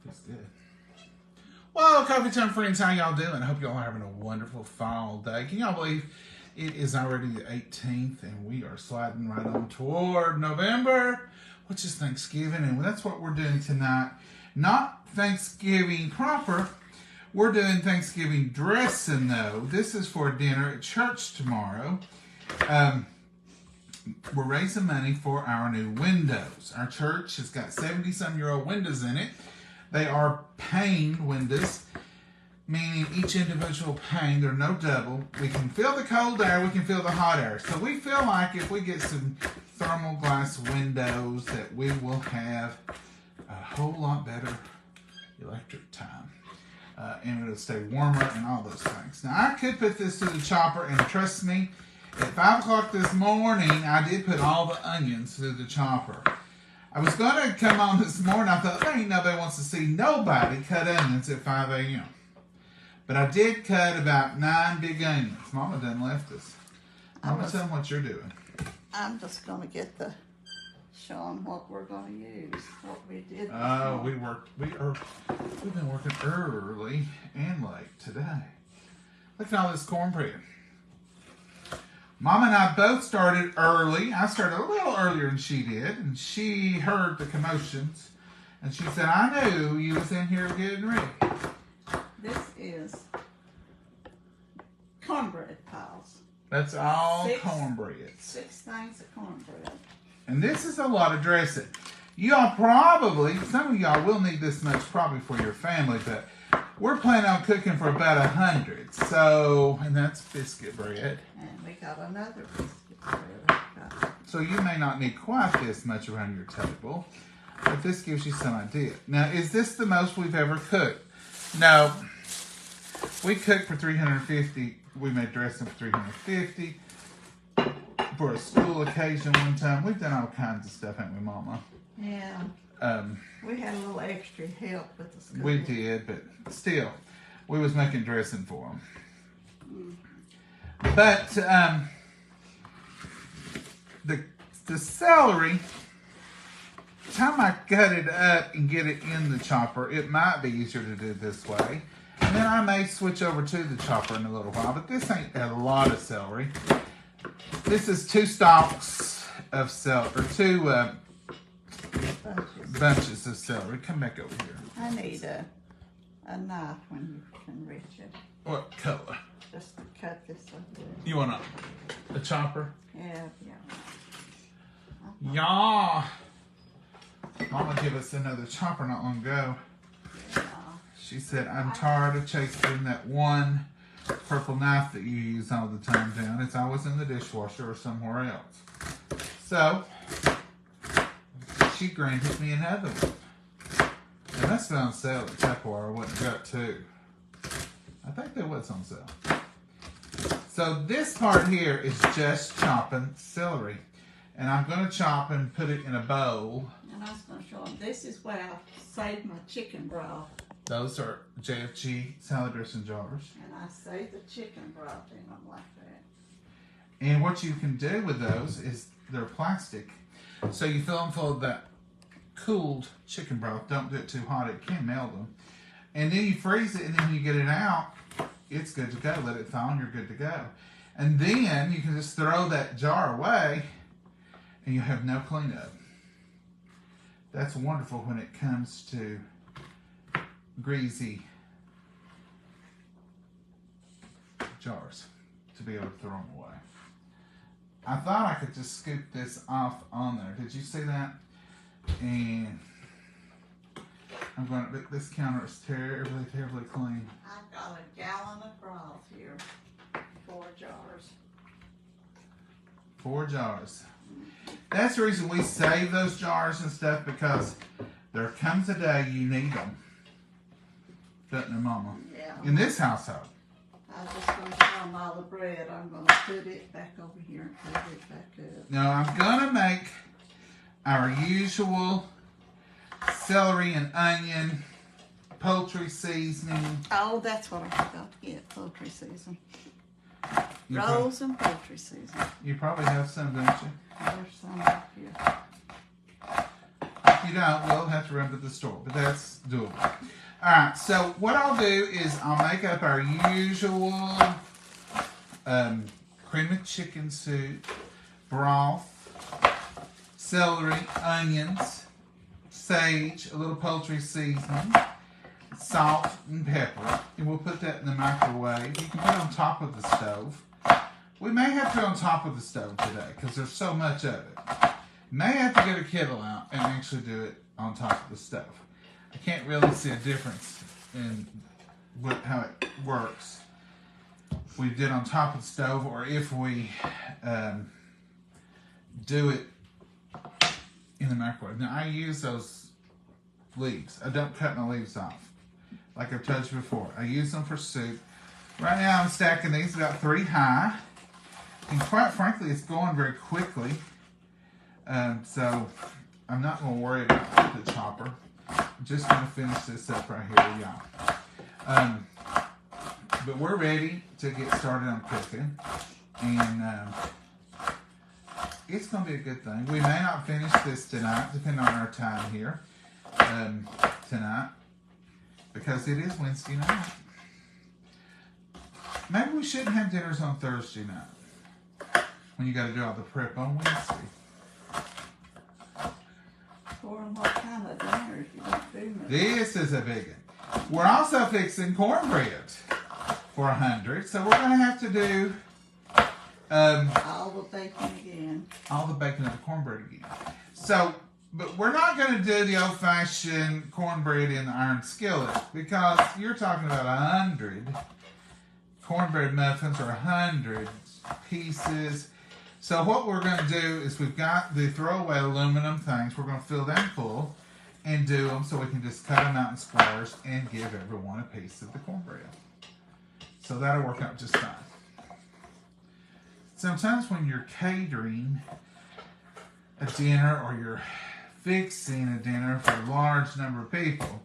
That's good. Well, Coffee Time friends, how y'all doing? I hope y'all are having a wonderful fall day. Can y'all believe it is already the 18th and we are sliding right on toward November, which is Thanksgiving, and that's what we're doing tonight. Not Thanksgiving proper. We're doing Thanksgiving dressing, though. This is for dinner at church tomorrow. We're raising money for our new windows. Our church has got 70-some-year-old windows in it. They are paned windows, meaning each individual pane, they're no double. We can feel the cold air, we can feel the hot air. So we feel like if we get some thermal glass windows that we will have a whole lot better electric time. And it'll stay warmer and all those things. Now I could put this to the chopper, and trust me, at 5 o'clock this morning, I did put all the onions through the chopper. I was going to come on this morning. I thought, there ain't nobody wants to see nobody cut onions at 5 a.m. But I did cut about 9 big onions. Mama done left us. Mama, tell them what you're doing. I'm just going to get show them what we're going to use, what we did. We've been working early and late today. Look at all this cornbread. Mama and I both started early. I started a little earlier than she did, and she heard the commotions, and she said, I knew you was in here getting ready. This is cornbread piles. That's all cornbread. 6 things of cornbread. And this is a lot of dressing. Y'all probably, some of y'all will need this much probably for your family, but we're planning on cooking for about 100. So, and that's biscuit bread. And we got another biscuit bread. So you may not need quite this much around your table, but this gives you some idea. Now, is this the most we've ever cooked? No. We cooked for 350. We made dressing for 350. For a school occasion one time. We've done all kinds of stuff, haven't we, Mama? Yeah. We had a little extra help with the school. We did, but still, we was making dressing for them. But the celery, the time I cut it up and get it in the chopper, it might be easier to do this way. And then I may switch over to the chopper in a little while, but this ain't a lot of celery. This is 2 stalks of celery, or 2 bunches of celery. Come back over here. I need a knife when you can reach it. What color? Just to cut this up. You want a chopper? Yeah. Yeah. Mama gave us another chopper not long ago. Yeah. She said, I'm tired of chasing that one purple knife that you use all the time down. It's always in the dishwasher or somewhere else. So, she granted me another one. And that's on sale at Tupperware. I went and got 2. I think that was on sale. So this part here is just chopping celery. And I'm going to chop and put it in a bowl. And I was going to show them, this is where I saved my chicken broth. Those are JFG salad dressing jars. And I saved the chicken broth in them like that. And what you can do with those is they're plastic. So you fill them full of that cooled chicken broth. Don't do it too hot. It can melt them. And then you freeze it, and then when you get it out, it's good to go. Let it thaw, and you're good to go. And then you can just throw that jar away, and you have no cleanup. That's wonderful when it comes to greasy jars to be able to throw them away. I thought I could just scoop this off on there. Did you see that? And I'm going to, this counter is terribly, terribly clean. I've got a gallon of broth here. 4 jars. 4 jars. That's the reason we save those jars and stuff, because there comes a day you need them. Doesn't it, Mama? Yeah. In this household. I'm just going to show them all the bread. I'm going to put it back over here and put it back up. Now I'm going to make our usual celery and onion poultry seasoning. Oh, that's what I forgot to get, poultry season. Rolls and poultry season. You probably have some, don't you? There's some up here. I If you don't, we'll have to run to the store, but that's doable. Alright, so what I'll do is I'll make up our usual cream of chicken soup, broth, celery, onions, sage, a little poultry seasoning, salt, and pepper. And we'll put that in the microwave. You can put it on top of the stove. We may have to put it on top of the stove today because there's so much of it. May have to get a kettle out and actually do it on top of the stove. I can't really see a difference in how it works. If we did it on top of the stove or if we do it in the microwave. Now I use those leaves. I don't cut my leaves off. Like I've told you before. I use them for soup. Right now I'm stacking these about 3 high. And quite frankly, it's going very quickly. So I'm not going to worry about the chopper. I'm just going to finish this up right here with y'all. But we're ready to get started on cooking. And it's going to be a good thing. We may not finish this tonight, depending on our time here tonight. Because it is Wednesday night. Maybe we shouldn't have dinners on Thursday night. When you got to do all the prep on Wednesday. For what kind of dinners you want to do? This is a big one. We're also fixing cornbread for 100. So we're going to have to do all the bacon again. All the bacon and the cornbread again. So, but we're not going to do the old-fashioned cornbread in the iron skillet because you're talking about 100 cornbread muffins or 100 pieces. So what we're going to do is we've got the throwaway aluminum things. We're going to fill them full and do them so we can just cut them out in squares and give everyone a piece of the cornbread. So that'll work out just fine. Sometimes when you're catering a dinner or you're fixing a dinner for a large number of people,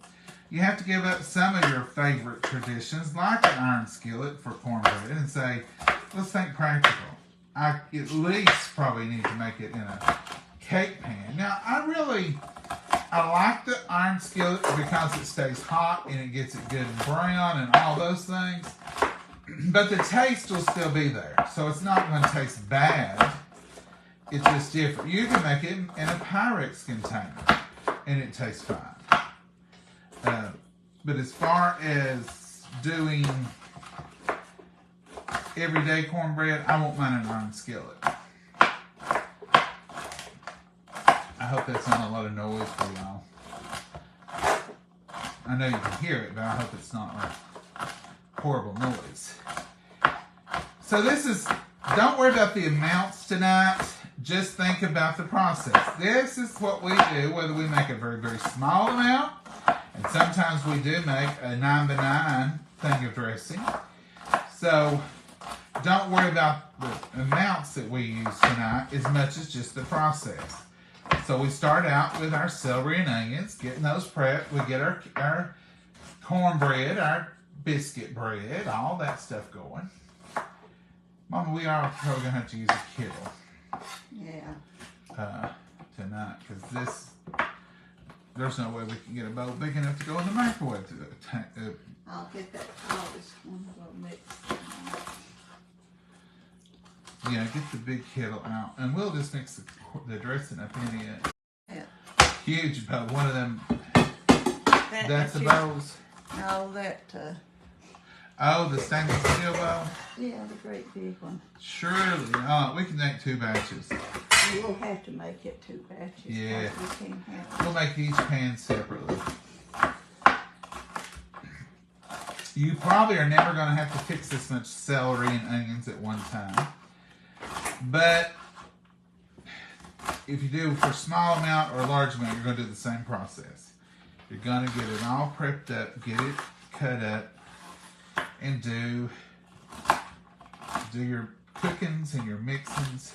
you have to give up some of your favorite traditions like an iron skillet for cornbread and say, let's think practical. I at least probably need to make it in a cake pan. Now, I like the iron skillet because it stays hot and it gets it good and brown and all those things. But the taste will still be there. So it's not going to taste bad. It's just different. You can make it in a Pyrex container and it tastes fine. But as far as doing everyday cornbread, I won't mind an iron skillet. I hope that's not a lot of noise for y'all. I know you can hear it, but I hope it's not like horrible noise. So this is, don't worry about the amounts tonight. Just think about the process. This is what we do, whether we make a very, very small amount, and sometimes we do make a 9-by-9 thing of dressing. So don't worry about the amounts that we use tonight as much as just the process. So we start out with our celery and onions, getting those prepped. We get our cornbread, our biscuit bread, all that stuff going. Mama, we are probably going to have to use a kettle. Yeah. Tonight, because there's no way we can get a bowl big enough to go in the microwave. I'll get that polished one we'll mix. Yeah, get the big kettle out, and we'll just mix the dressing up in it. Yeah. Huge bowl, one of them. That's the huge. bowls. No, that. Oh, the stainless steel bowl. Yeah, the great big one. Surely, we can make 2 batches. We'll have to make it 2 batches. Yeah. We can't have it. We'll make each pan separately. You probably are never going to have to fix this much celery and onions at one time. But if you do for a small amount or a large amount, you're going to do the same process. You're going to get it all prepped up, get it cut up, and do your cookings and your mixings,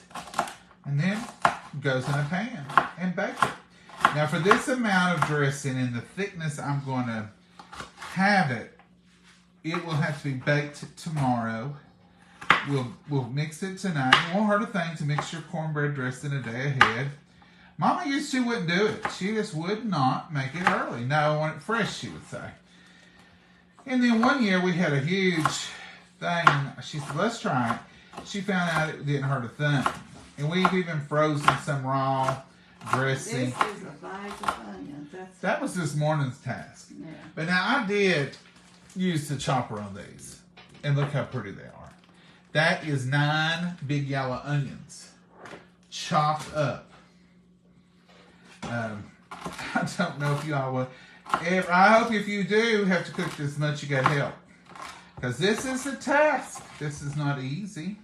and then it goes in a pan and bake it. Now for this amount of dressing and the thickness I'm going to have it will have to be baked tomorrow. We'll mix it tonight. It won't hurt a thing to mix your cornbread dressing a day ahead. Mama she wouldn't do it. She just would not make it early. No, I want it fresh, she would say. And then one year we had a huge thing. She said, let's try it. She found out it didn't hurt a thing. And we've even frozen some raw dressing. This is a bag of onions. That was this morning's task. Yeah. But now I did use the chopper on these. And look how pretty they are. That is 9 big yellow onions chopped up. I don't know if you all would. I hope if you do have to cook this much, you got help. Because this is a task. This is not easy.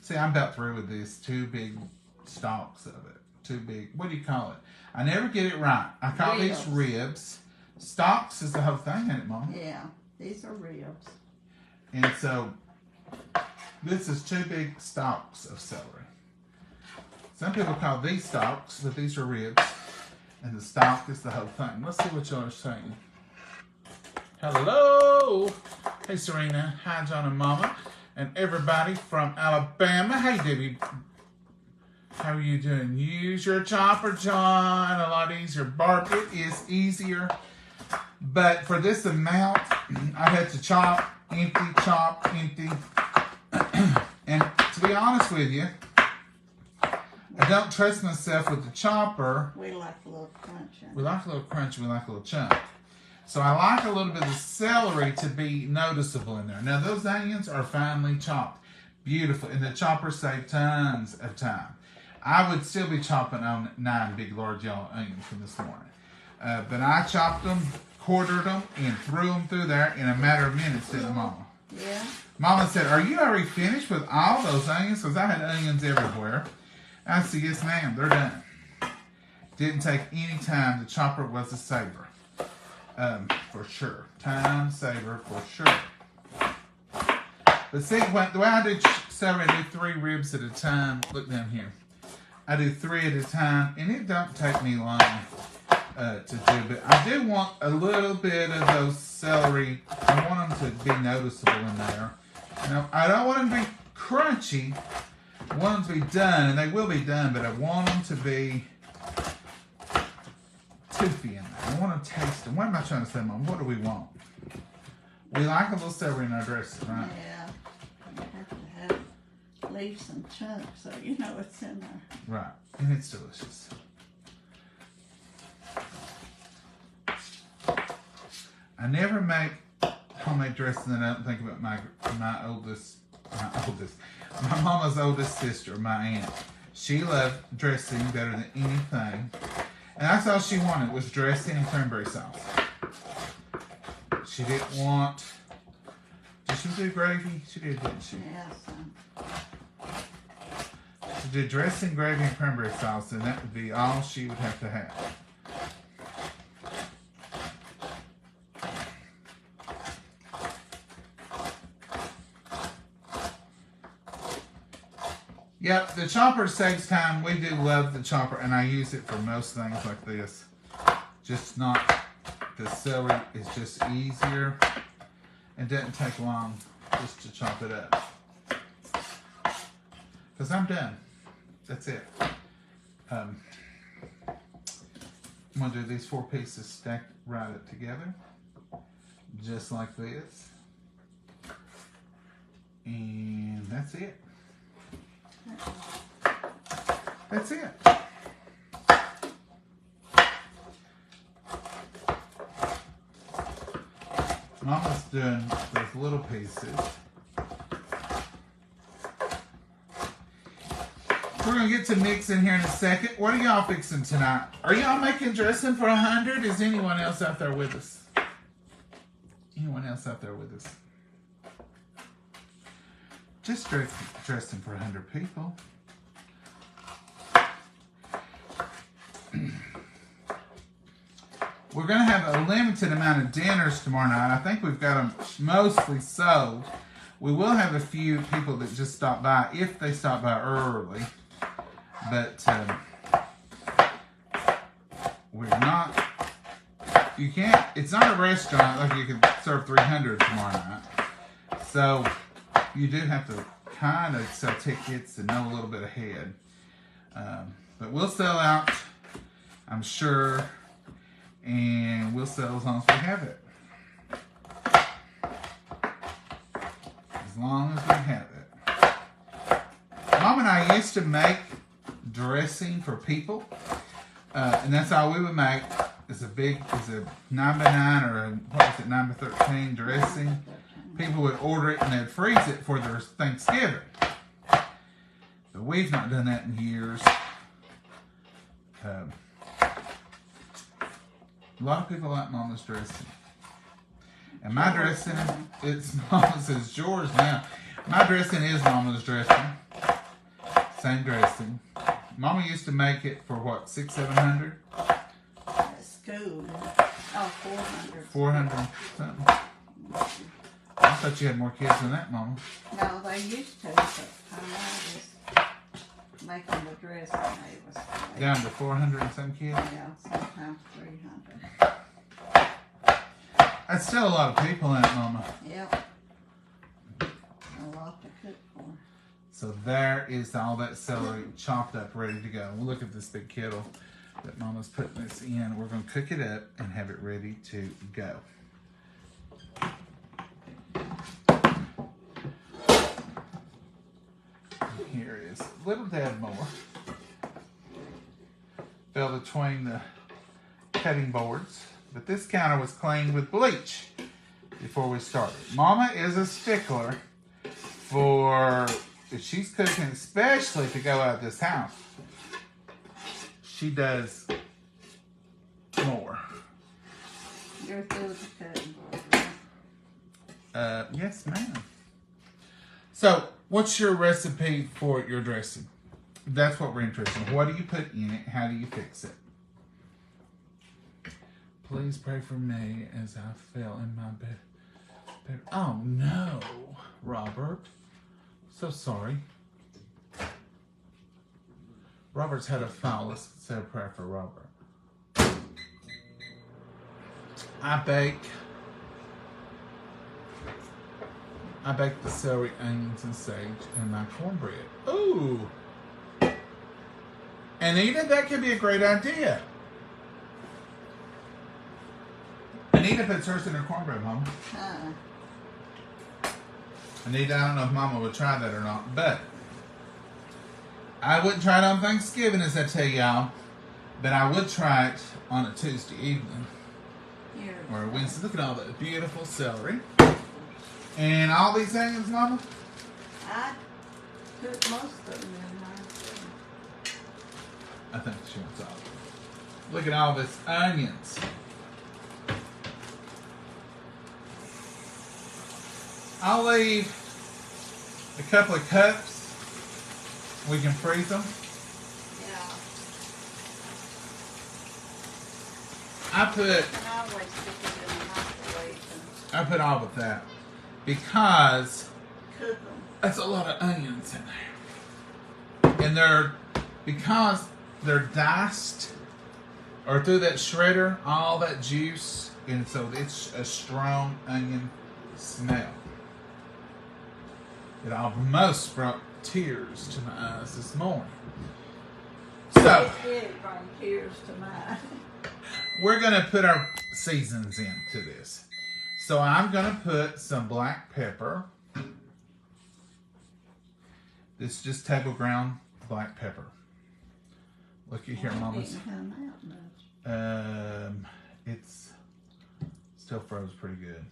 See, I'm about through with these 2 big stalks of it. 2 big, what do you call it? I never get it right. I call these ribs. Stalks is the whole thing, isn't it, Mom? Yeah, these are ribs. And so, this is 2 big stalks of celery. Some people call these stalks, but these are ribs. And the stalk is the whole thing. Let's see what y'all are saying. Hello! Hey, Serena. Hi, John and Momma. And everybody from Alabama. Hey, Debbie. How are you doing? Use your chopper, John. A lot easier. Barb, it is easier. But for this amount, I had to chop, empty. And to be honest with you, I don't trust myself with the chopper. We like a little crunch. We like a little crunch, we like a little chunk. So I like a little bit of celery to be noticeable in there. Now those onions are finely chopped. Beautiful. And the chopper saved tons of time. I would still be chopping on 9 big large yellow onions from this morning. But I chopped them, quartered them, and threw them through there in a matter of minutes, didn't Mama? Yeah. Mama said, are you already finished with all those onions? Because I had onions everywhere. I said, yes ma'am, they're done. Didn't take any time. The chopper was a saver. For sure. Time saver for sure. But see, the way I do celery, I do 3 ribs at a time. Look down here. I do 3 at a time, and it don't take me long to do. But I do want a little bit of those celery. I want them to be noticeable in there. Now, I don't want them to be crunchy. I want them to be done, and they will be done, but I want them to be toothy in there. I want to taste them. What am I trying to say, Mom? What do we want? We like a little celery in our dressing, right? Yeah. You have to leave some chunks so you know it's in there. Right. And it's delicious. I never make homemade dressing and I don't think about my mama's oldest sister, my aunt. She loved dressing better than anything. And that's all she wanted was dressing and cranberry sauce. She didn't want... Did she do gravy? She did, didn't she? Yeah, some. She did dressing, gravy, and cranberry sauce, and that would be all she would have to have. Yep, the chopper saves time. We do love the chopper, and I use it for most things like this. Just not, the celery is just easier and doesn't take long just to chop it up. Because I'm done. That's it. I'm going to do these 4 pieces stacked right up together. Just like this. And that's it. That's it. Mama's doing those little pieces. We're going to get to mixing here in a second. What are y'all fixing tonight? Are y'all making dressing for 100? Is anyone else out there with us? Anyone else out there with us? Just dressing for 100 people. We're going to have a limited amount of dinners tomorrow night. I think we've got them mostly sold. We will have a few people that just stop by if they stop by early. But we're not, you can't, it's not a restaurant like you can serve 300 tomorrow night. So you do have to kind of sell tickets and know a little bit ahead. But we'll sell out, I'm sure, and we'll sell as long as we have it. As long as we have it. Mom and I used to make dressing for people, and that's all we would make. It's a 9x9 or what was it, 9x13 dressing. People would order it and they'd freeze it for their Thanksgiving. But we've not done that in years. A lot of people like Mama's dressing. And my dressing, it's Mama's, it's yours now. My dressing is Mama's dressing. Same dressing. Mama used to make it for what, $600-700? At school. Oh, 400. 400 something. I thought you had more kids than that, Mama. No, they used to, but I was making the dress and they was like, Down to 400 and some kids? yeah, sometimes 300. That's still a lot of people in it, Mama. Yep. A lot to cook for. So there is all that celery chopped up, ready to go. We'll look at this big kettle that Mama's putting this in. We're going to cook it up and have it ready to go. Here is a little dab more. Fell between the cutting boards. But this counter was cleaned with bleach before we started. Mama is a stickler for, if she's cooking, especially to go out of this house, she does more. You're through with the cutting board. Yes, ma'am. So, what's your recipe for your dressing? That's what we're interested in. What do you put in it? How do you fix it? Please pray for me as I fell in my bed. Oh no, Robert. So sorry. Robert's had a foul. Let's say a prayer for Robert. I bake the celery, onions, and sage in my cornbread. Ooh. Anita, that could be a great idea. Anita puts hers in her cornbread, Mama. Anita, I don't know if Mama would try that or not, but I wouldn't try it on Thanksgiving, as I tell y'all, but I would try it on a Tuesday evening or a Wednesday. Look at all that beautiful celery. And all these onions, Mama? I put most of them in mine. I think she wants all of them. Look at all this onions. I'll leave a couple of cups. We can freeze them. Yeah. I always stick it in the microwave put all of that because and cook them. that's a lot of onions in there. And because they're diced or through that shredder, all that juice, and so it's a strong onion smell. It almost brought tears to my eyes this morning. So, It did bring tears to mine. we're going to put our seasons into this. So I'm going to put some black pepper. This is just table ground black pepper. Looky here, Mama's. It's still froze pretty good.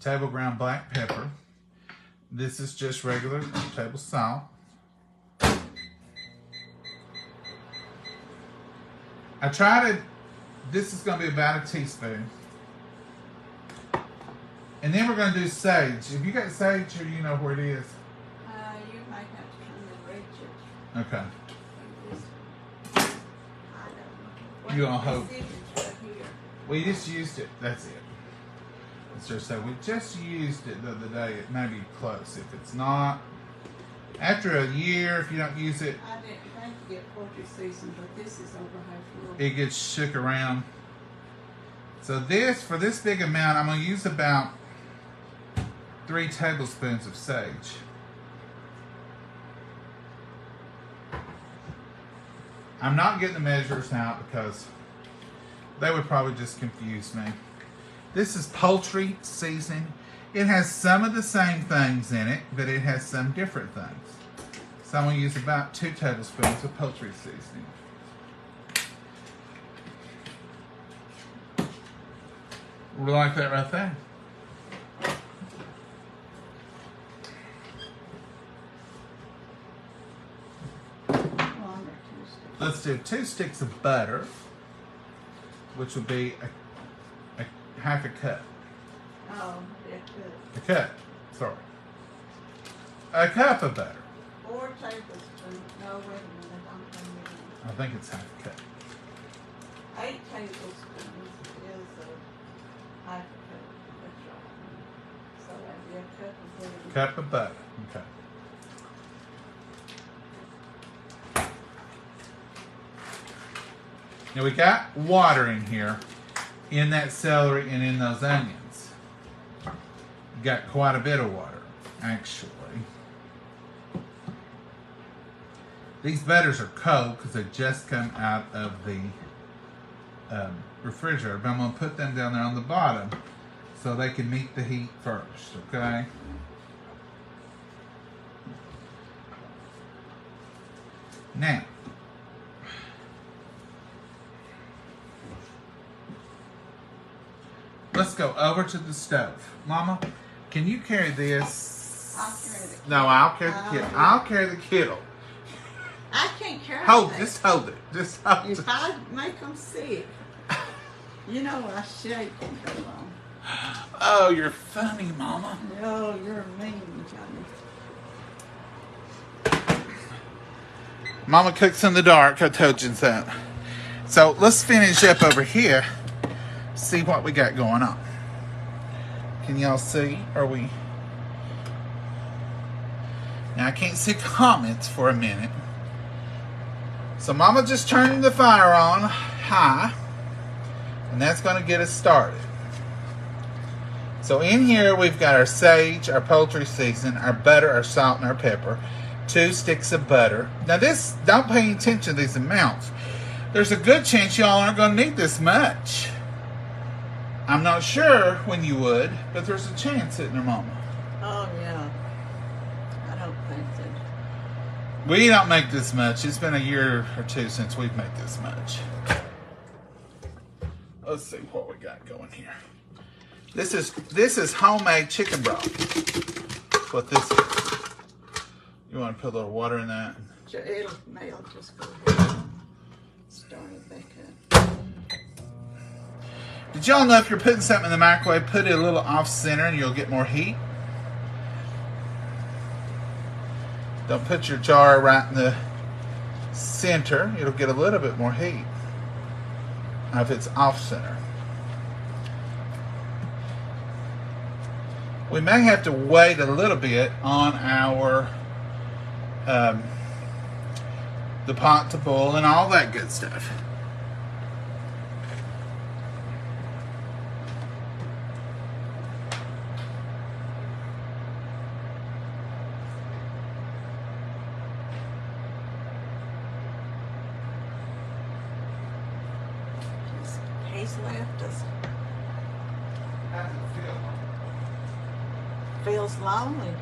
Table ground black pepper. This is just regular table salt. This is going to be about a teaspoon. And then we're going to do sage. If you got sage, or you know where it is. You might have to come and reach it. Okay. I don't know. You all hope. Right here. We just used it. That's it. Let's just say we just used it the other day. It may be close. If it's not, after a year, if you don't use it, I didn't think to get poultry season, but this is over half it gets shook around. So for this big amount, I'm going to use about 3 tablespoons of sage. I'm not getting the measures out because they would probably just confuse me. This is poultry seasoning. It has some of the same things in it, but it has some different things. So I'm going to use about 2 tablespoons of poultry seasoning. We like that right there. Let's do 2 sticks of butter, which would be a half a cup. Oh, yeah, A cup, sorry. A cup of butter. 4 tablespoons. No, wait a minute. I'm coming in. I think it's half a cup. 8 tablespoons is a half a cup. That's right. So that'd be a cup of butter. Cup of butter, okay. Now we got water in here, in that celery and in those onions. Got quite a bit of water, actually. These butters are cold because they just come out of the refrigerator, but I'm going to put them down there on the bottom so they can meet the heat first, okay? Now, let's go over to the stove. Mama, can you carry this? I'll carry the kettle. No, I'll carry the kettle. I'll carry the kettle. I can't carry Hold, that. just hold it. Just hold If it. I make them sick, you know I shake them go on. Oh, you're funny, Mama. Oh, you're mean, Johnny. Mama cooks in the dark. I told you that. So let's finish up over here. See what we got going on. Can y'all see? Are we? Now I can't see comments for a minute. So Mama just turned the fire on high, and that's going to get us started. So in here we've got our sage, our poultry seasoning, our butter, our salt, and our pepper. 2 sticks of butter. Now this, don't pay attention to these amounts. There's a good chance y'all aren't going to need this much. I'm not sure when you would, but there's a chance, isn't there, Mama? Oh, yeah. I don't think that. We don't make this much. It's been a year or 2 since we've made this much. Let's see what we got going here. This is homemade chicken broth. That's what this is. You want to put a little water in that? It'll melt. Just go ahead and start it back up. Did y'all know if you're putting something in the microwave, put it a little off center and you'll get more heat? Don't put your jar right in the center. It'll get a little bit more heat if it's off center. We may have to wait a little bit on our the pot to boil and all that good stuff. He's left us. How does it feel? Feels lonely.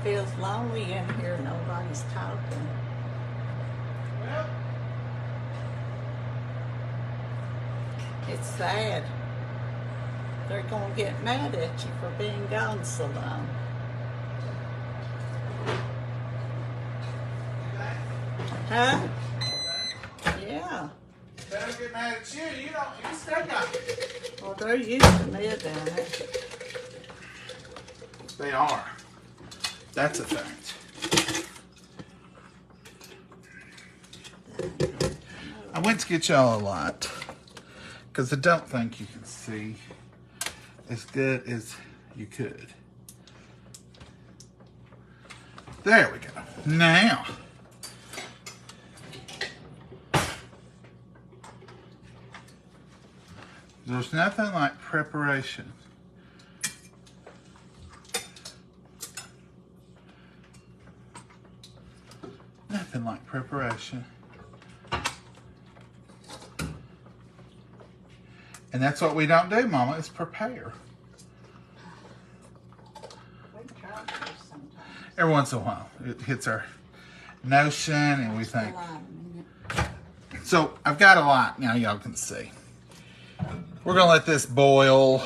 Feels lonely in here. Nobody's talking. Well, It's sad. They're gonna get mad at you for being gone so long. Huh? Yeah. better get mad at you. You stay young. Well, they're used to me down there. They are. That's a fact. I went to get y'all a lot because I don't think you can see as good as you could. There we go. Now, there's nothing like preparation. Nothing like preparation. And that's what we don't do, Mama, is prepare. We try to sometimes. Every once in a while, it hits our notion and we think. So I've got a lot now, y'all can see. We're gonna let this boil.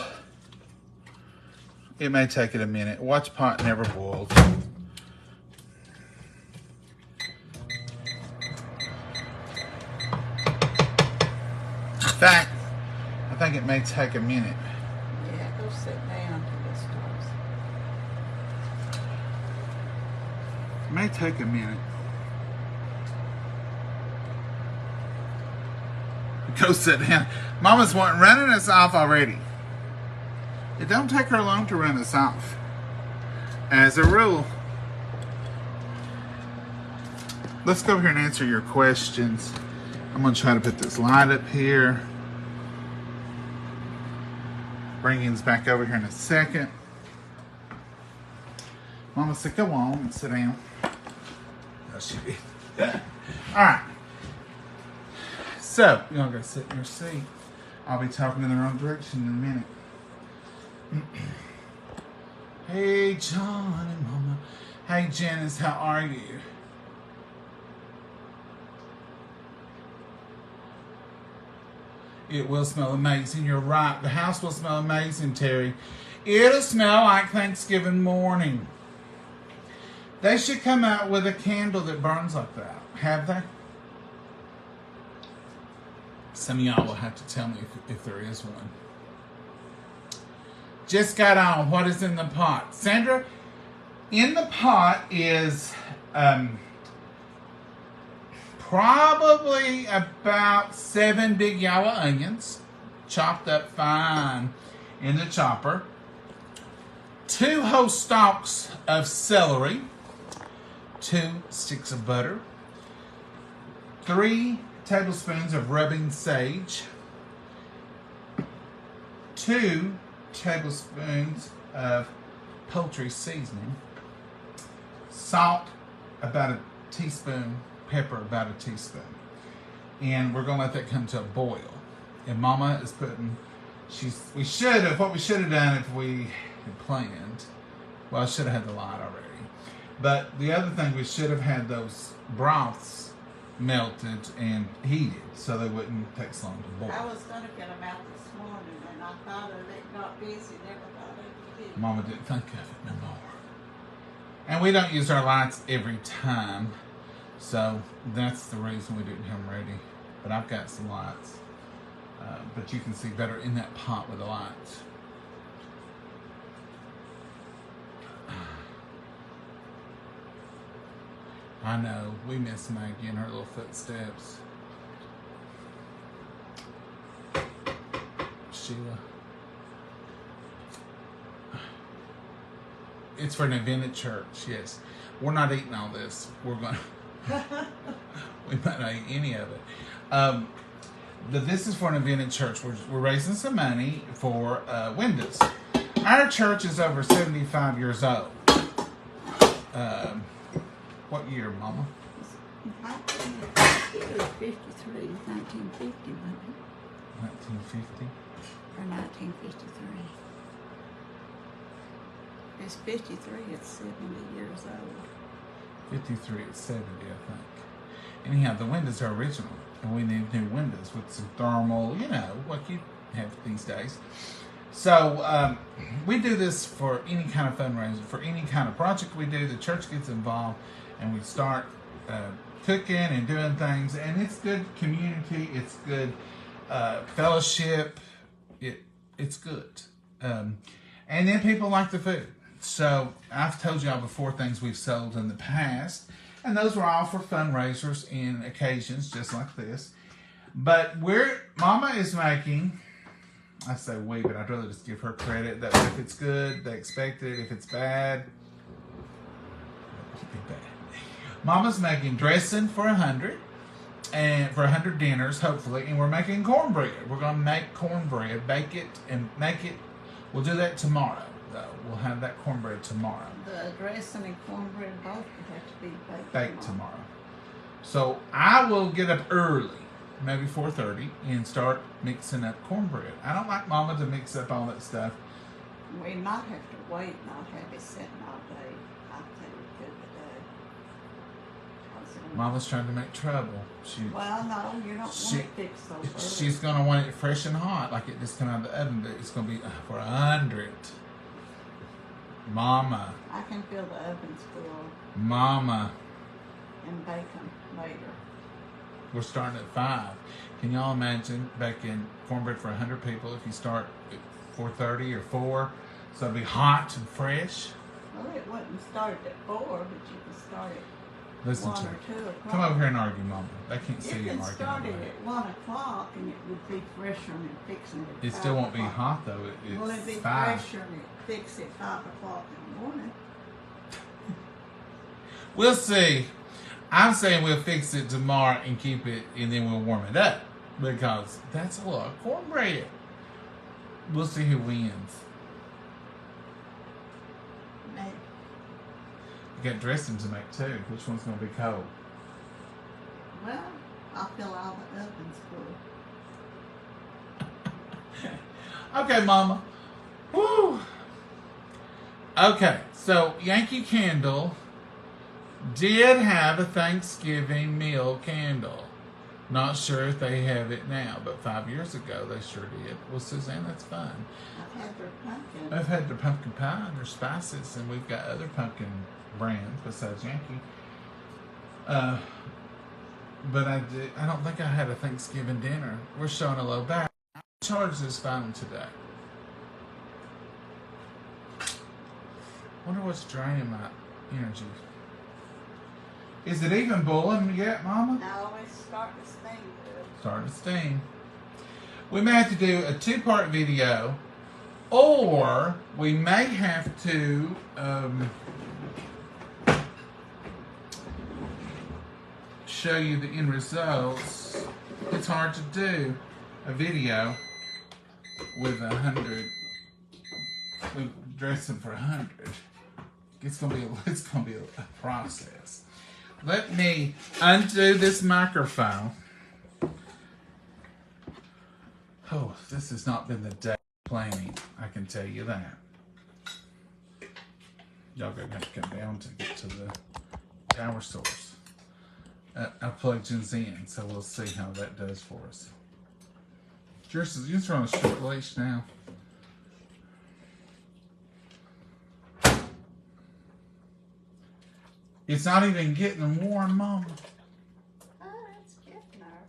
It may take it a minute. Watch pot never boiled. In fact, I think it may take a minute. Yeah, go sit down till this starts. It may take a minute. Go sit down. Mama's running us off already. It don't take her long to run us off. As a rule. Let's go over here and answer your questions. I'm going to try to put this light up here. Bringing's back over here in a second. Mama said, go on and sit down. Oh, she did. All right. So, you're going to go sit in your seat. I'll be talking in the wrong direction in a minute. Hey, John and Momma. Hey, Janice, how are you? It will smell amazing. You're right. The house will smell amazing, Terry. It'll smell like Thanksgiving morning. They should come out with a candle that burns like that. Have they? Some of y'all will have to tell me if there is one. Just got on. What is in the pot? Sandra, in the pot is probably about 7 big yellow onions, chopped up fine in the chopper. 2 whole stalks of celery. 2 sticks of butter. 3 tablespoons of rubbing sage. 2 tablespoons of poultry seasoning. Salt, about a teaspoon. Pepper, about a teaspoon. And we're going to let that come to a boil. And Mama is putting, what we should have done if we had planned, well, I should have had the light already. But the other thing, we should have had those broths melted and heated so they wouldn't take so long to boil. I was going to get them out this morning, and I thought of it, got busy, never thought of it. Mama didn't think of it no more. And we don't use our lights every time, so that's the reason we didn't have them ready. But I've got some lights, but you can see better in that pot with the lights. I know, we miss Maggie and her little footsteps. Sheila. It's for an event at church, yes. We're not eating all this. We're going to, we might not eat any of it. This is for an event at church. We're raising some money for windows. Our church is over 75 years old. What year, Mama? It was 53, 1950, wasn't it? 1950? Or 1953. It's 53, it's 70 years old. 53 at 70, I think. Anyhow, the windows are original, and we need new windows with some thermal, you know, what you have these days. So, we do this for any kind of fundraiser, for any kind of project we do. The church gets involved, and we start cooking and doing things, and it's good community, it's good fellowship, it's good. And then people like the food. So I've told y'all before things we've sold in the past, and those were all for fundraisers and occasions just like this. But Mama is making, I say we, but I'd rather just give her credit that if it's good, they expect it. If it's bad, it'll be bad. Mama's making dressing for 100. And for 100 dinners, hopefully, and we're making cornbread. We're going to make cornbread, bake it, and make it. We'll do that tomorrow, though. We'll have that cornbread tomorrow. The dressing and cornbread both have to be Baked tomorrow. So I will get up early, maybe 4:30, and start mixing up cornbread. I don't like Mama to mix up all that stuff. We might have to wait, not have it sitting all day. I think we could today. Mama's trying to make trouble. Well, no, you don't want it fixed so early. She's going to want it fresh and hot, like it just come out of the oven, but it's going to be for 100. Mama. I can feel the ovens full. Mama. And bake them later. We're starting at 5. Can y'all imagine baking cornbread for 100 people if you start at 4:30 or 4? So it'll be hot and fresh. Well, it wouldn't start at 4, but you can start at Listen 1 to or her. 2 o'clock. Come over here and argue, Mama. They can't see you You can arguing. start it at 1 o'clock and it would be fresher and fixing it. It still won't be hot though. Well, it'd be It's 5. fresher and it fix at 5 o'clock in the morning. We'll see. I'm saying we'll fix it tomorrow and keep it, and then we'll warm it up because that's a lot of cornbread. We'll see who wins. Maybe. You got dressing to make too. Which one's going to be cold? Well, I'll fill all the ovens full. Okay, Mama. Woo. Okay, so Yankee Candle did have a Thanksgiving meal candle. Not sure if they have it now, but 5 years ago they sure did. Well, Suzanne, that's fun. I've had their pumpkin. I've had their pumpkin pie and their spices, and we've got other pumpkin brands besides Yankee. But I don't think I had a Thanksgiving dinner. We're showing a low back. I charged this phone today. Wonder what's draining my energy. Is it even boiling yet, Mama? No, it's starting to steam good. Starting to steam. We may have to do a 2-part video, or we may have to show you the end results. It's hard to do a video with 100, with dressing for 100. It's gonna be a process. Let me undo this microphone. Oh, this has not been the day of planning, I can tell you that. Y'all gonna have to come down to get to the power source. I plugged yours in, so we'll see how that does for us. Yours are on a short leash now. It's not even getting warm, Mama. Oh, it's getting there.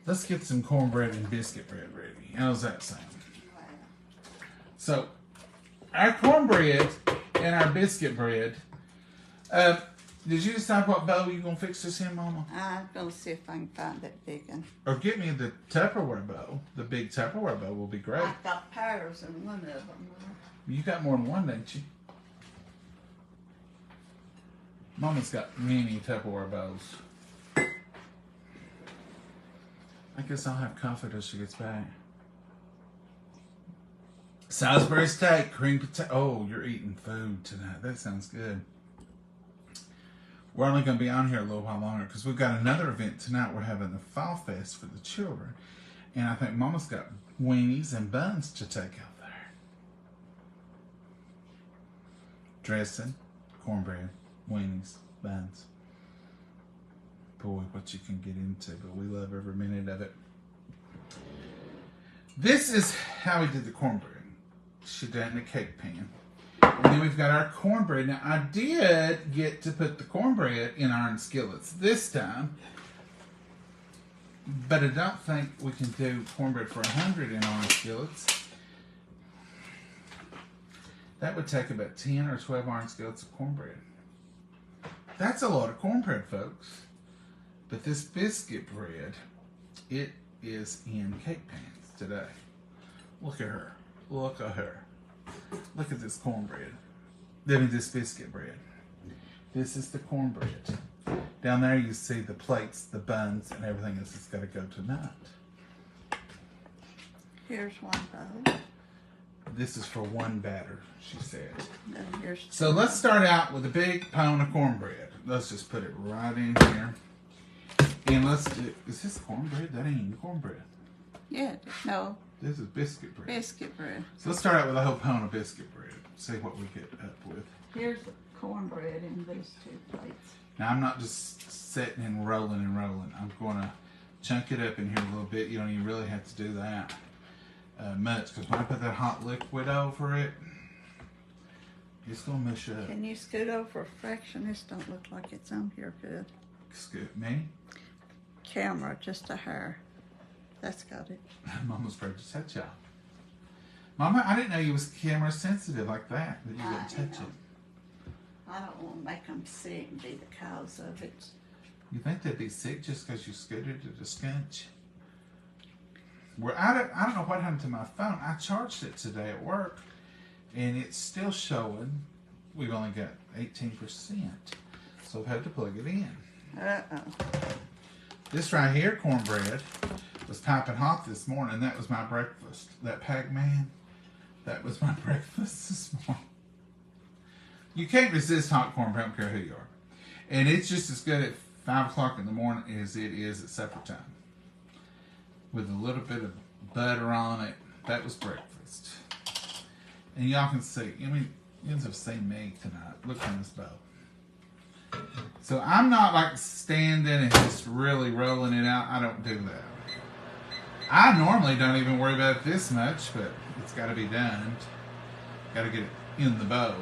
Let's get some cornbread and biscuit bread ready. How's that sound? Wow. So, our cornbread and our biscuit bread. Did you decide what bowl you're going to fix this in, Mama? I'm going to see if I can find that big one. Or get me the Tupperware bowl. The big Tupperware bowl will be great. I've got pears in one of them. You got more than one, don't you? Mama's got many Tupperware bowls. I guess I'll have coffee till she gets back. Salisbury steak, cream potato. Oh, you're eating food tonight. That sounds good. We're only going to be on here a little while longer because we've got another event tonight. We're having the Fall Fest for the children. And I think Mama's got weenies and buns to take out there. Dressing, cornbread, weenies, buns. Boy, what you can get into, but we love every minute of it. This is how we did the cornbread. She did it in a cake pan. And then we've got our cornbread. Now, I did get to put the cornbread in iron skillets this time, but I don't think we can do cornbread for 100 in iron skillets. That would take about 10 or 12 iron skillets of cornbread. That's a lot of cornbread, folks. But this biscuit bread, it is in cake pans today. Look at her. Look at her. Look at this cornbread. Then this biscuit bread. This is the cornbread. Down there you see the plates, the buns, and everything else that's got to go tonight. Here's one bowl. This is for one batter, she said. Then here's So let's start out with a big pound of cornbread. Let's just put it right in here. And let's do, is this cornbread? That ain't even cornbread. Yeah, no, This is biscuit bread. biscuit bread. So let's start out with a whole pound of biscuit bread. See what we get up with. Here's the cornbread in these 2 plates. Now I'm not just sitting and rolling and rolling. I'm going to chunk it up in here a little bit. You don't even really have to do that much, because when I put that hot liquid over it, it's going to mush up. Can you scoot over a fraction? This don't look like it's on here good. Excuse me? Camera, just a hair. That's got it. Mama's afraid to touch y'all. Mama, I didn't know you was camera sensitive like that you wouldn't touch it. I don't want to make them sick and be the cause of it. You think they'd be sick just because you scooted to the skunch? Well, I don't know what happened to my phone. I charged it today at work, and it's still showing we've only got 18%. So I've had to plug it in. Uh-oh. This right here, cornbread, was piping hot this morning. That was my breakfast. That Pac-Man, that was my breakfast this morning. You can't resist hot cornbread, I don't care who you are. And it's just as good at 5 o'clock in the morning as it is at supper time. With a little bit of butter on it. That was breakfast. And y'all can see, I mean, you guys have seen me tonight. Look on this bowl. So I'm not like standing and just really rolling it out. I don't do that. I normally don't even worry about it this much, but it's got to be done. Got to get it in the bowl.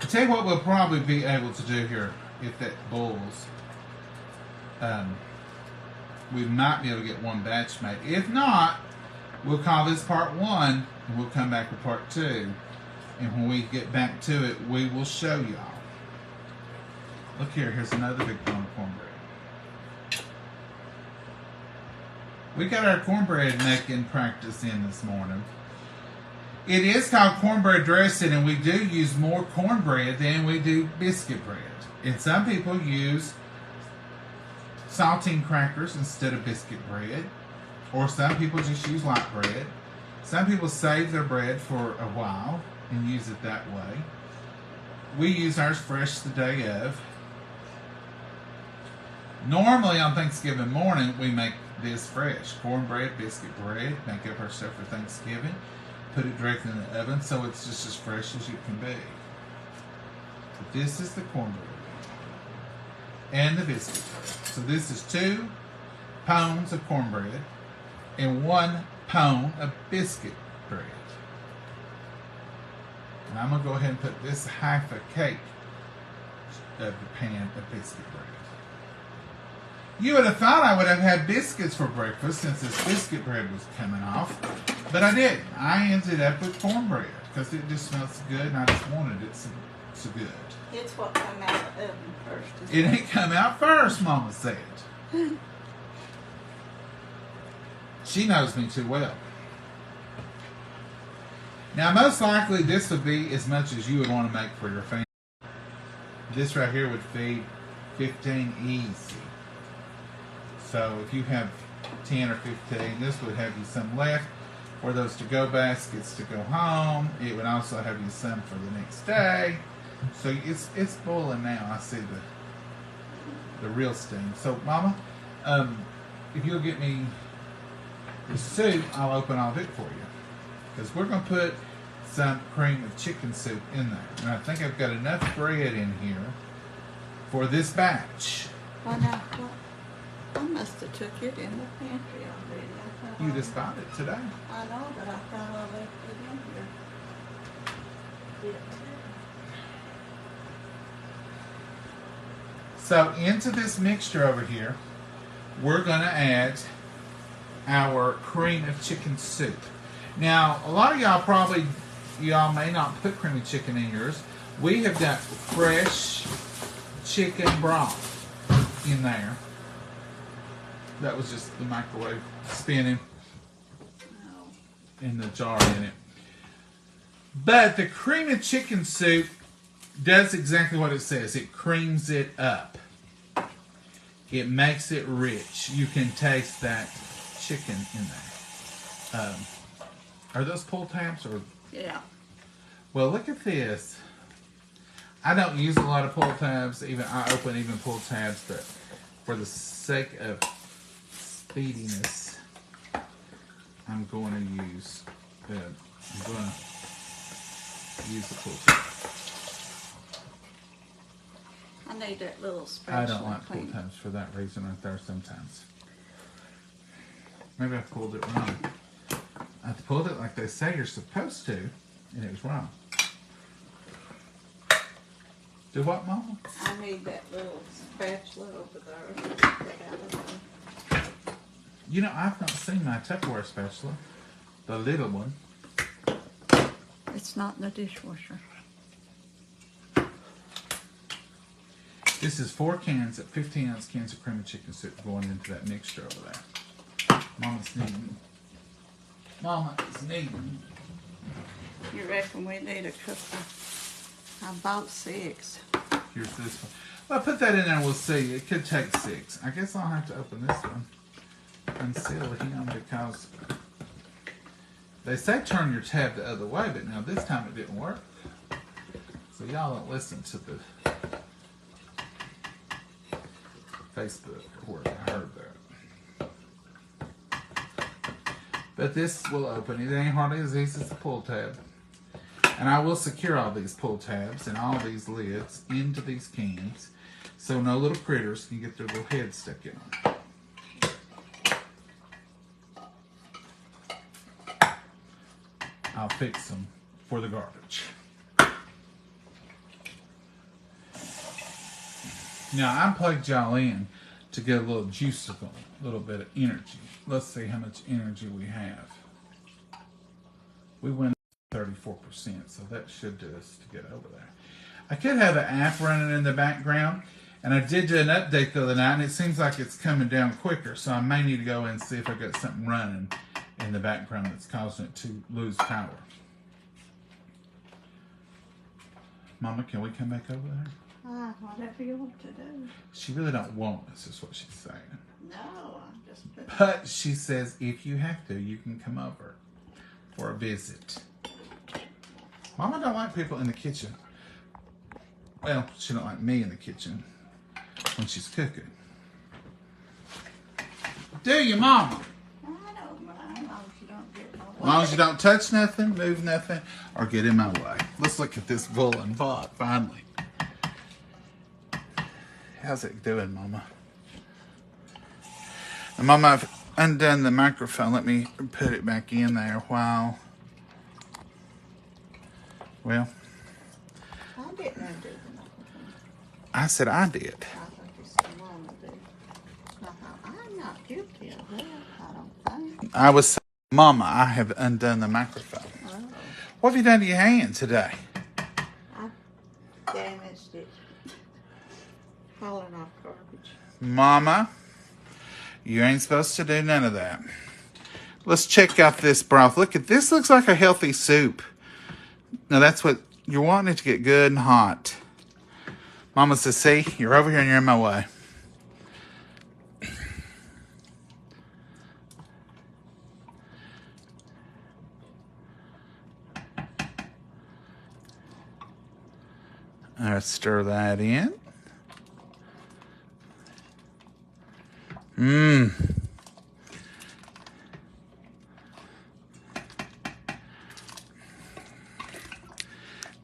I'll tell you what we'll probably be able to do here if that boils. We might be able to get one batch made. If not, we'll call this part 1 and we'll come back with part 2. And when we get back to it, we will show y'all. Look here, here's another big pound of cornbread. We got our cornbread making practice in this morning. It is called cornbread dressing, and we do use more cornbread than we do biscuit bread. And some people use saltine crackers instead of biscuit bread. Or some people just use light bread. Some people save their bread for a while and use it that way. We use ours fresh the day of. Normally on Thanksgiving morning, we make this fresh. Cornbread, biscuit bread, make up our stuff for Thanksgiving. Put it directly in the oven so it's just as fresh as it can be. But this is the cornbread and the biscuit bread. So this is 2 pounds of cornbread and 1 pound of biscuit bread. And I'm going to go ahead and put this half a cake of the pan of biscuit bread. You would have thought I would have had biscuits for breakfast since this biscuit bread was coming off, but I didn't. I ended up with cornbread because it just smells good and I just wanted it so good. It's what come out of the oven first. It ain't come out first, Mama said. She knows me too well. Now, most likely this would be as much as you would want to make for your family. This right here would feed 15 easy. So if you have 10 or 15, this would have you some left for those to-go baskets to go home. It would also have you some for the next day. So it's boiling now. I see the real steam. So, Mama, if you'll get me the soup, I'll open all of it for you. Because we're going to put some cream of chicken soup in there. And I think I've got enough bread in here for this batch. Well, now, I must have took it in the pantry already. I thought You just bought it today. I know, but I thought I left it in here. So into this mixture over here, we're going to add our cream of chicken soup. Now, a lot of y'all may not put creamy chicken in yours. We have got fresh chicken broth in there. That was just the microwave spinning in the jar in it. But the cream of chicken soup does exactly what it says. It creams it up. It makes it rich. You can taste that chicken in there. Are those pull tabs or? Yeah. Well, look at this. I don't use a lot of pull tabs. I open even pull tabs, but for the sake of speediness, I'm going to use the pull tab. I need that little spatula. I don't like pull tabs for that reason right there sometimes. Maybe I pulled it wrong. I pulled it like they say you're supposed to, and it was wrong. Do what, Mama? I need that little spatula over there. You know, I've not seen my Tupperware spatula. The little one. It's not in the dishwasher. This is 4 cans of 15-ounce cans of cream of chicken soup going into that mixture over there. Mama's needing. Mama is needing. You reckon we need a couple? I bought 6. Here's this one. Well, put that in there and we'll see. It could take 6. I guess I'll have to open this one and seal him because they say turn your tab the other way, but now this time it didn't work. So y'all don't listen to the Facebook where I heard that. But this will open. It ain't hardly as easy as a pull tab. And I will secure all these pull tabs and all these lids into these cans so no little critters can get their little heads stuck in them. I'll fix them for the garbage. Now, I plugged y'all in to get a little juicicle, a little bit of energy. Let's see how much energy we have. We went 34%, so that should do us to get over there. I could have an app running in the background, and I did do an update the other night, and it seems like it's coming down quicker, so I may need to go and see if I got something running in the background that's causing it to lose power. Mama, can we come back over there? Whatever you want to do. She really don't want us, is what she's saying. No, I'm just putting. But she says if you have to, you can come over for a visit. Mama don't like people in the kitchen. Well, she don't like me in the kitchen when she's cooking. Do you, Mama? I don't mind, as long as you don't get in my way. As long as you don't touch nothing, move nothing, or get in my way. Let's look at this woolen pot, finally. How's it doing, Mama? And Mama, I've undone the microphone. Let me put it back in there while... Well... I didn't undo the microphone. I said I did. I think it's the Mama did. I'm not guilty of that, I don't think. I was saying, Mama, I have undone the microphone. Oh. What have you done to your hand today? I damaged it. Hauling off garbage. Mama, you ain't supposed to do none of that. Let's check out this broth. Look at this. Looks like a healthy soup. Now that's what you're wanting it to get good and hot. Mama says, see, you're over here and you're in my way. Let's stir that in.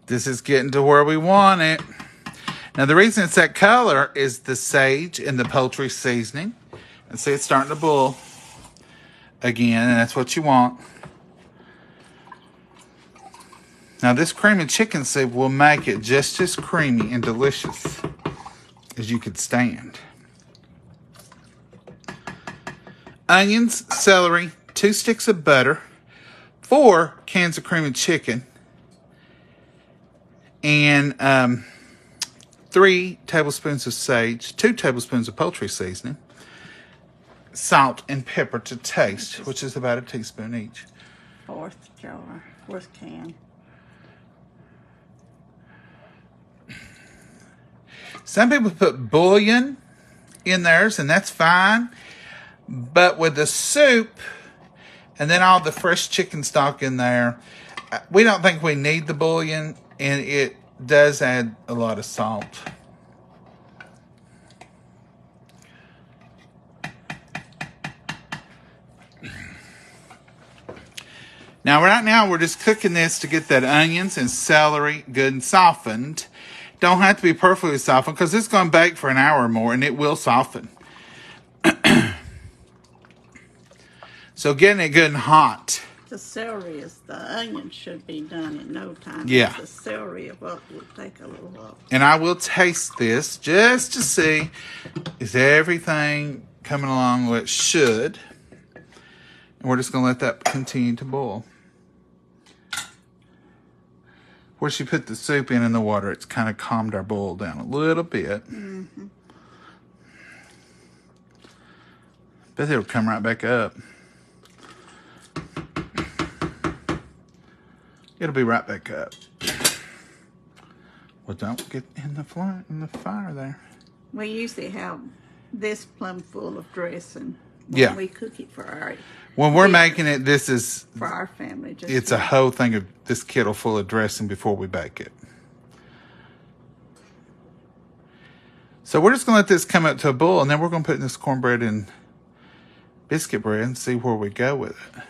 This is getting to where we want it. Now, the reason it's that color is the sage and the poultry seasoning. And see, it's starting to boil again, and that's what you want. Now, this cream and chicken soup will make it just as creamy and delicious as you could stand. Onions, celery, 2 sticks of butter, 4 cans of cream and chicken, and 3 tablespoons of sage, 2 tablespoons of poultry seasoning, salt and pepper to taste, which is about a teaspoon each. 4th jar, 4th can. Some people put bouillon in theirs, and that's fine. But with the soup and then all the fresh chicken stock in there, we don't think we need the bouillon, and it does add a lot of salt. Now, right now, we're just cooking this to get that onions and celery good and softened. Don't have to be perfectly softened because it's going to bake for an hour or more, and it will soften. So getting it good and hot. The celery the onion should be done in no time. Yeah. The celery will take a little while. And I will taste this just to see, is everything coming along what it should? And we're just going to let that continue to boil. Where she put the soup in the water, it's kind of calmed our boil down a little bit. Mm-hmm. But it'll come right back up. It'll be right back up. Well, don't get in the fire there. We usually have this plum full of dressing when we cook it for when we're making it, this is for our family. It's a whole thing of this kettle full of dressing before we bake it. So we're just going to let this come up to a boil, and then we're going to put in this cornbread and biscuit bread and see where we go with it.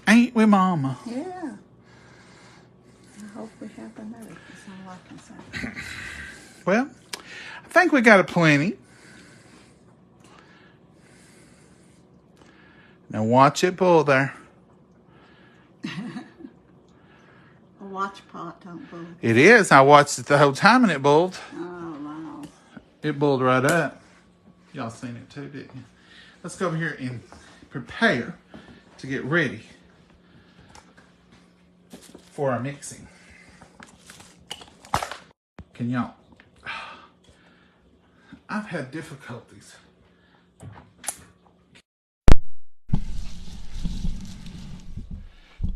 Ain't we, Mama? Yeah. I hope we have enough. That's all I can say. Well, I think we got a plenty. Now watch it boil there. A watch pot don't boil. It is. I watched it the whole time and it boiled. Oh, wow. It boiled right up. Y'all seen it too, didn't you? Let's go over here and prepare to get ready for our mixing. Can y'all? I've had difficulties.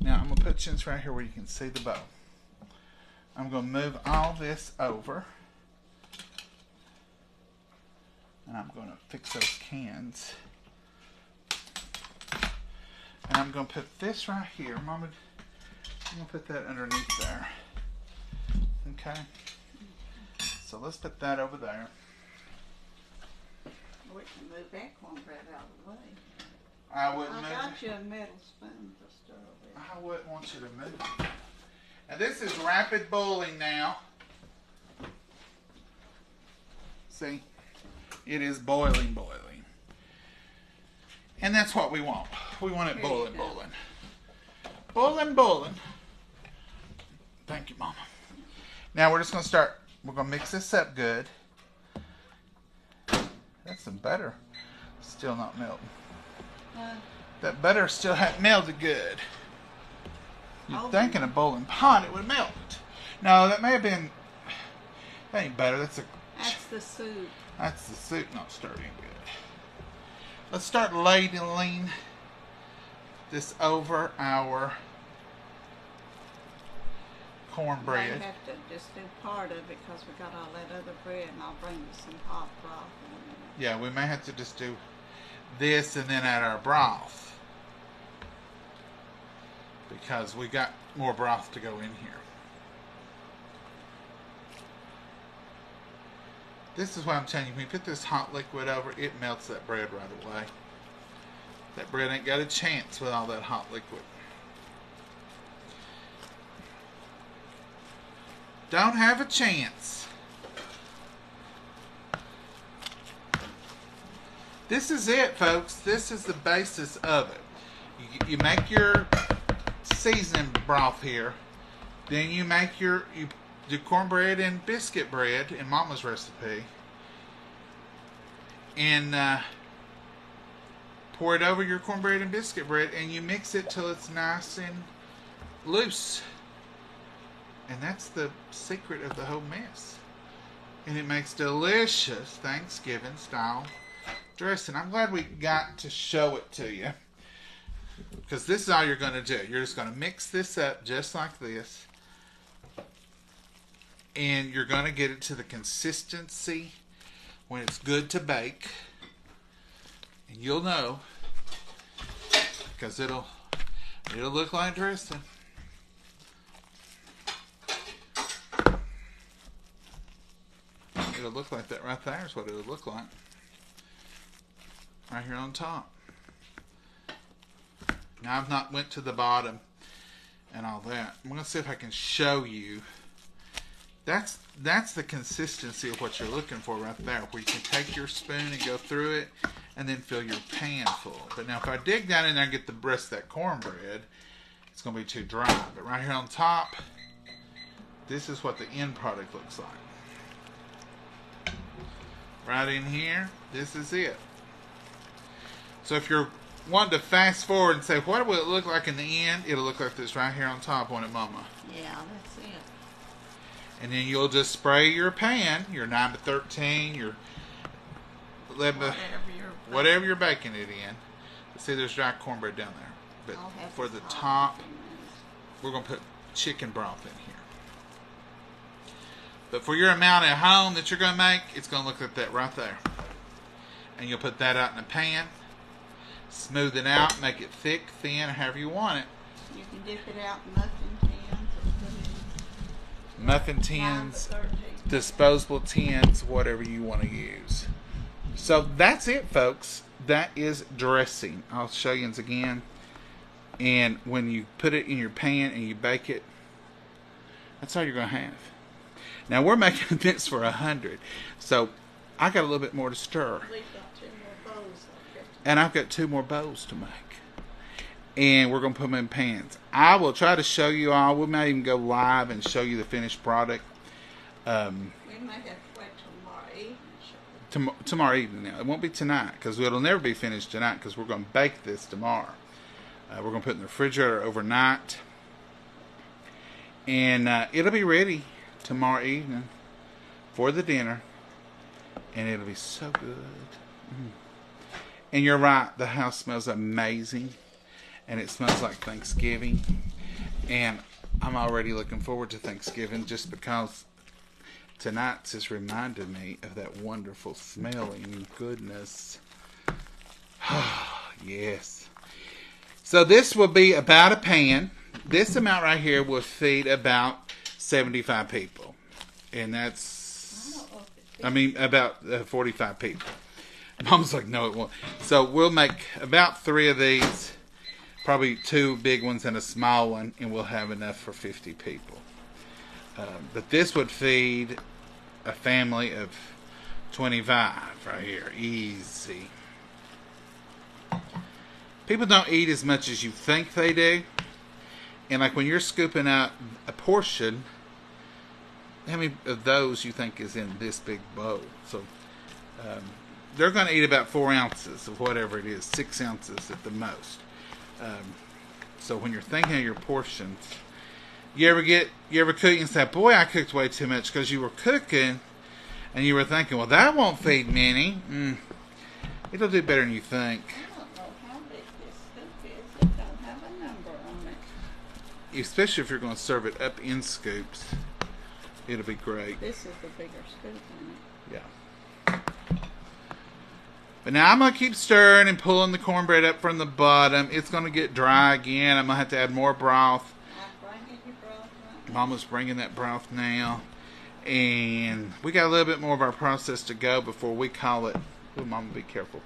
Now I'm going to put you right here where you can see the bowl. I'm going to move all this over. And I'm going to fix those cans. And I'm going to put this right here. Mama, I'm going to put that underneath there. Okay. So let's put that over there. We can move that cornbread out of the way. I wouldn't I move got it. you a metal spoon to stir with. I wouldn't want you to move it. And this is rapid boiling now. See? It is boiling. And that's what we want. We want it boiling. Boiling. Thank you, Mama. Now we're just going to start. We're going to mix this up good. That's some butter. Still not melting. That butter still hadn't melted good. You'd think in a boiling pot it would melt. No, that may have been. That ain't butter. That's the soup. That's the soup not stirring good. Let's start ladling this over our cornbread. I have to just do part of it because we got all that other bread, and I'll bring you some hot broth in a minute. Yeah, we may have to just do this and then add our broth because we got more broth to go in here. This is what I'm telling you. When you put this hot liquid over, it melts that bread right away. That bread ain't got a chance with all that hot liquid. Don't have a chance. This is it, folks. This is the basis of it. You make your seasoning broth here. Then you make you do cornbread and biscuit bread in Mama's recipe. And pour it over your cornbread and biscuit bread, and you mix it till it's nice and loose. And that's the secret of the whole mess. And it makes delicious Thanksgiving style dressing. I'm glad we got to show it to you, because this is all you're going to do. You're just going to mix this up just like this. And you're going to get it to the consistency when it's good to bake. And you'll know, because it'll look like dressing. It'll look like that right there is what it'll look like. Right here on top. Now I've not went to the bottom and all that. I'm going to see if I can show you. That's the consistency of what you're looking for right there, where you can take your spoon and go through it and then fill your pan full. But now if I dig down in there and get the rest of that cornbread, it's going to be too dry. But right here on top, this is what the end product looks like. Right in here, this is it. So if you're wanting to fast forward and say, what will it look like in the end? It'll look like this right here on top, won't it, Mama? Yeah, that's it. And then you'll just spray your pan, your 9 to 13, your 11, whatever you're baking it in. See, there's dry cornbread down there. But for the top, we're going to put chicken broth in here. But for your amount at home that you're going to make, it's going to look like that right there. And you'll put that out in a pan. Smooth it out, make it thick, thin, however you want it. You can dip it out in muffin tins. Muffin tins, disposable tins, whatever you want to use. So that's it, folks. That is dressing. I'll show you again. And when you put it in your pan and you bake it, that's all you're going to have. Now we're making this for 100, so I got a little bit more to stir. And I've got 2 more bowls to make. And we're going to put them in pans. I will try to show you all. We might even go live and show you the finished product. We might have to wait tomorrow evening. Tomorrow evening now. It won't be tonight, because it'll never be finished tonight, because we're going to bake this tomorrow. We're going to put it in the refrigerator overnight. And it'll be ready tomorrow evening for the dinner. And it'll be so good. And you're right, the house smells amazing. And it smells like Thanksgiving. And I'm already looking forward to Thanksgiving, just because tonight's has reminded me of that wonderful smelling goodness. Yes. So this will be about a pan. This amount right here will feed about 75 people. And that's, about 45 people. Mom's like, no, it won't. So we'll make about 3 of these, probably 2 big ones and a small one, and we'll have enough for 50 people. But this would feed a family of 25 right here. Easy. People don't eat as much as you think they do. And like when you're scooping out a portion, how many of those you think is in this big bowl? So they're going to eat about 4 ounces of whatever it is, 6 ounces at the most. So when you're thinking of your portions, you ever cook and say, boy, I cooked way too much, because you were cooking and you were thinking, well, that won't feed many. It'll do better than you think. I don't know how big this scoop is. It don't have a number on it. Especially if you're going to serve it up in scoops. It'll be great. This is the bigger scoop, isn't it? Yeah. But now I'm going to keep stirring and pulling the cornbread up from the bottom. It's going to get dry again. I'm going to have to add more broth. I'm bringing your broth right now. Mama's bringing that broth now. And we got a little bit more of our process to go before we call it... Oh, Mama, be careful.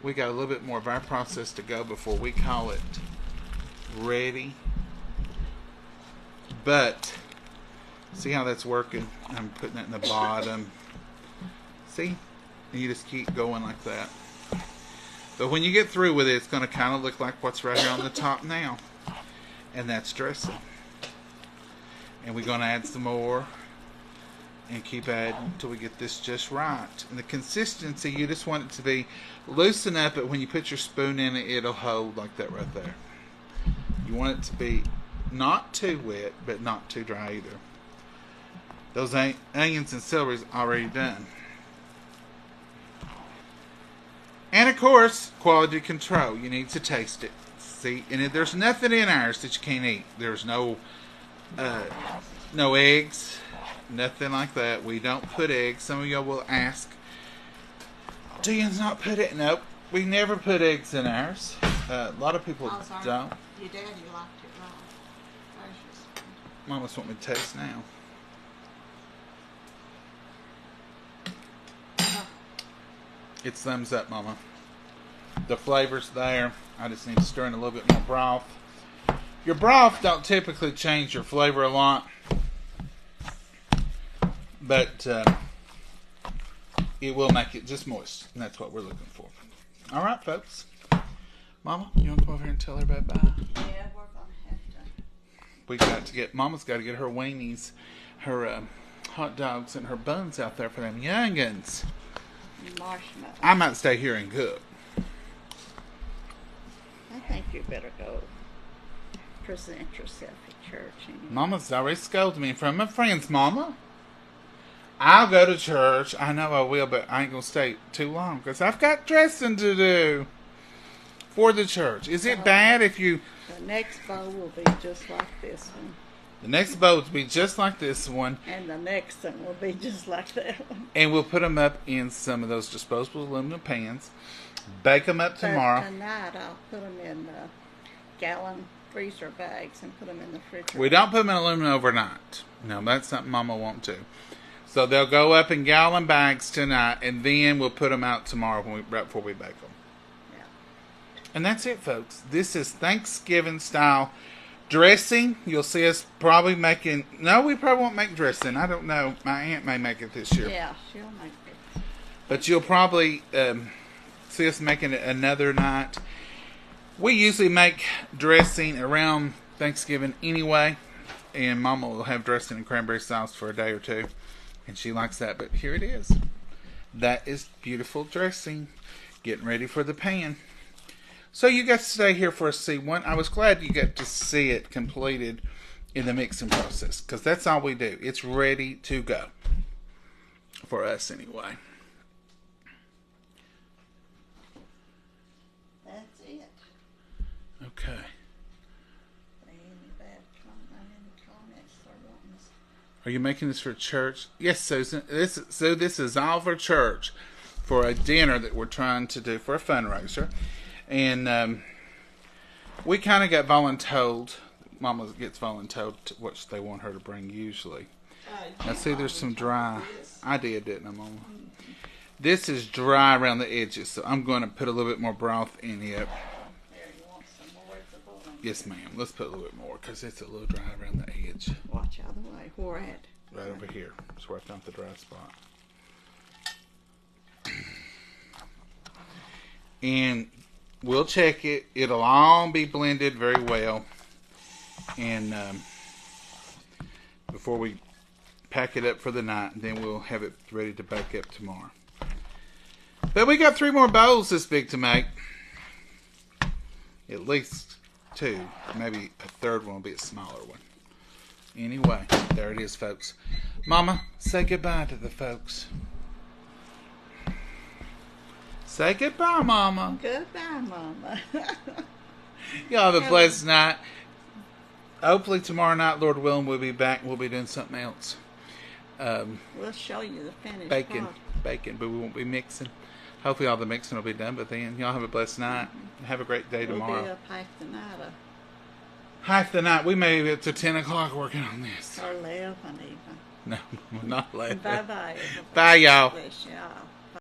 We got a little bit more of our process to go before we call it ready. But, see how that's working? I'm putting it in the bottom. See? And you just keep going like that. But when you get through with it, it's going to kind of look like what's right here on the top now. And that's dressing. And we're going to add some more. And keep adding until we get this just right. And the consistency, you just want it to be loose enough that when you put your spoon in it, it'll hold like that right there. You want it to be not too wet, but not too dry either. Those onions and celery is already done. And of course, quality control. You need to taste it. See, and there's nothing in ours that you can't eat. There's no eggs. Nothing like that. We don't put eggs. Some of y'all will ask, do you not put it? Nope. We never put eggs in ours. A lot of people don't. Your daddy liked it raw. There's your spoon. Mama's want me to taste now. It's thumbs up, Mama. The flavor's there. I just need to stir in a little bit more broth. Your broth don't typically change your flavor a lot, but it will make it just moist, and that's what we're looking for. All right, folks. Mama, you want to come over here and tell everybody bye? Yeah, we're going to have to. We got to get, Mama's got to get her weenies, her hot dogs, and her buns out there for them youngins. Marshmallow. I might stay here and cook. I think you better go present yourself at church. Anyway. Mama's already scolded me in front of my friends, Mama. I'll go to church. I know I will, but I ain't going to stay too long because I've got dressing to do for the church. Is it bad if you... The next bowl will be just like this one. The next bowl will be just like this one. And the next one will be just like that one. And we'll put them up in some of those disposable aluminum pans. Bake them up tomorrow. But tonight I'll put them in gallon freezer bags and put them in the refrigerator. We don't put them in aluminum overnight. No, that's something Mama won't do. So they'll go up in gallon bags tonight, and then we'll put them out tomorrow right before we bake them. Yeah. And that's it, folks. This is Thanksgiving style dressing. You'll see us probably making... No, we probably won't make dressing. I don't know. My aunt may make it this year. Yeah, she'll make it. But you'll probably see us making it another night. We usually make dressing around Thanksgiving anyway. And Mama will have dressing and cranberry sauce for a day or two. And she likes that. But here it is. That is beautiful dressing. Getting ready for the pan. So you got to stay here for a C1. I was glad you got to see it completed in the mixing process. Because that's all we do. It's ready to go. For us anyway. That's it. Okay. Any bad comments or wanting us? Are you making this for church? Yes, Susan. This is all for church. For a dinner that we're trying to do for a fundraiser. And we kind of got voluntold. Mama gets voluntold what they want her to bring usually. Now see, there's some dry. I didn't I, Mama? Mm-hmm. This is dry around the edges, so I'm going to put a little bit more broth in it. There, you want some more at the bottom? Yes, ma'am. Let's put a little bit more because it's a little dry around the edge. Watch out of the way. Where at? Right over here. It's where I found the dry spot. And we'll check it. It'll all be blended very well. And before we pack it up for the night, and then we'll have it ready to bake up tomorrow. But we got 3 more bowls this big to make. At least 2. Maybe a third one will be a smaller one. Anyway, there it is, folks. Mama, say goodbye to the folks. Say goodbye, Mama. Goodbye, Mama. Y'all have a blessed night. Hopefully tomorrow night, Lord willing, we'll be back. We'll be doing something else. We'll show you the finished bacon, but we won't be mixing. Hopefully all the mixing will be done, but then y'all have a blessed night. Mm-hmm. Have a great day tomorrow. We'll be up half the night. Half the night. We may be up to 10 o'clock working on this. Or 11 even. No, not 11. Bye-bye. Bye, y'all. Bless y'all.